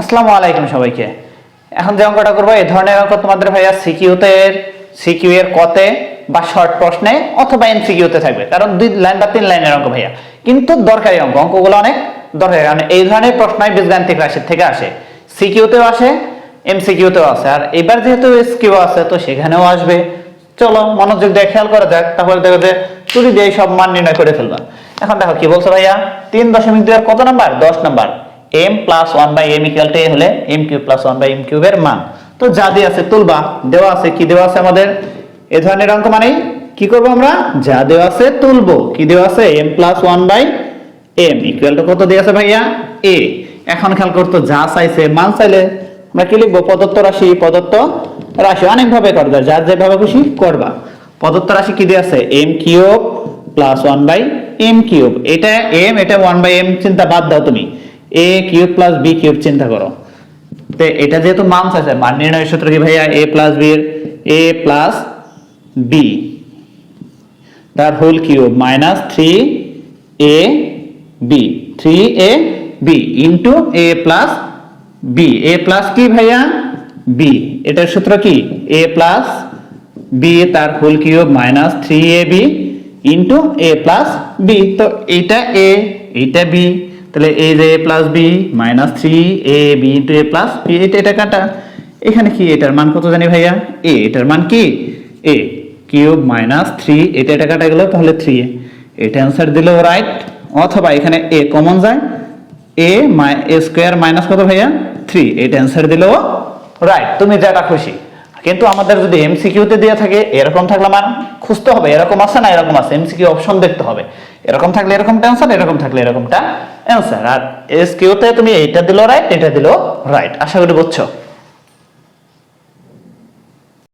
আসসালামু আলাইকুম সবাইকে। এখন যে অঙ্কটা করবো এই ধরনের অঙ্ক তোমাদের ভাইয়া সিকিউ এর কতে বা শর্ট প্রশ্নে অথবা এমসিকিউতে থাকবে, কারণ 2 লাইন বা 3 লাইনের অঙ্ক ভাইয়া, কিন্তু দরকারি অঙ্কগুলো অনেক দরকারি, কারণ এই ধরনের প্রশ্নই বীজগাণিতিক রাশি থেকে আসে, সিকিউতেও আসে এমসিকিউতেও আসে, আর এবার যেহেতু এসকিউ আছে তো সেখানেও আসবে। চলো মনোযোগ দিয়ে খেয়াল করা যাক, তাহলে দেখো যে চুরি দিয়ে সব মান নির্ণয় করে ফেলবা। এখন দেখো কি বলছো ভাইয়া, 3.2 এর কত number? 10 number. m plus 1/m equal to a হলে m cube plus 1/m cube এর মান। তো যা দিয়ে আছে তুলবা, দেওয়া আছে কি দেওয়া আছে আমাদের এই ধরনের অঙ্ক মানেই কি করব আমরা, যা দেওয়া আছে তুলবো। কি দেওয়া আছে? m plus 1/m equal to কত দিয়ে আছে ভাইয়া? a। এখন খেয়াল করতো যা চাইছে মান চাইলে আমরা কি লিখবো? প্রদত্ত রাশি অনেক ভাবে করা যায়, যার যেভাবে খুশি করবা। প্রদত্ত রাশি কি দিয়ে আছে? m cube plus 1/m cube। এটা m, এটা 1/m চিন্তা বাদ দাও, তুমি a cube plus b cube চিন্তা করো। তো এটা যেহেতু মান চাইছে, মান নির্ণয়ের সূত্র কি ভাইয়া? a প্লাস b এর a প্লাস b তার whole cube minus 3ab into a plus b। a plus কি ভাইয়া? b। এটার সূত্র কি? a প্লাস b তার whole cube minus 3ab into a plus b। তো এইটা a, এইটা b, তাহলে a যে a plus b minus 3ab into a plus b। এটা কাটা, এখানে কি এটার মান কত জানি ভাইয়া? a। এটার মান কি? a কিউব মাইনাস 3, এটা কাটা গেল, তাহলে 3a। এটা অ্যান্সার দিলেও রাইট, অথবা এখানে a কমন যায়, a স্কয়ার মাইনাস কত ভাইয়া? 3, এটা অ্যান্সার দিলেও রাইট, তুমি যেটা খুশি। কিন্তু আমাদের যদি এমসিকিউতে দেওয়া থাকে এরকম থাকলে মান খুঁজতে হবে, এরকম আছে না এরকম আছে, এমসিকিউ অপশন দেখতে হবে, এরকম থাকলে এরকমটা অ্যান্সার, এরকম থাকলে এরকমটা অ্যান্সার। আর এসকিউতে তুমি এইটা দিলো রাইট, এটা দিলো রাইট। আশা করি বুঝছো।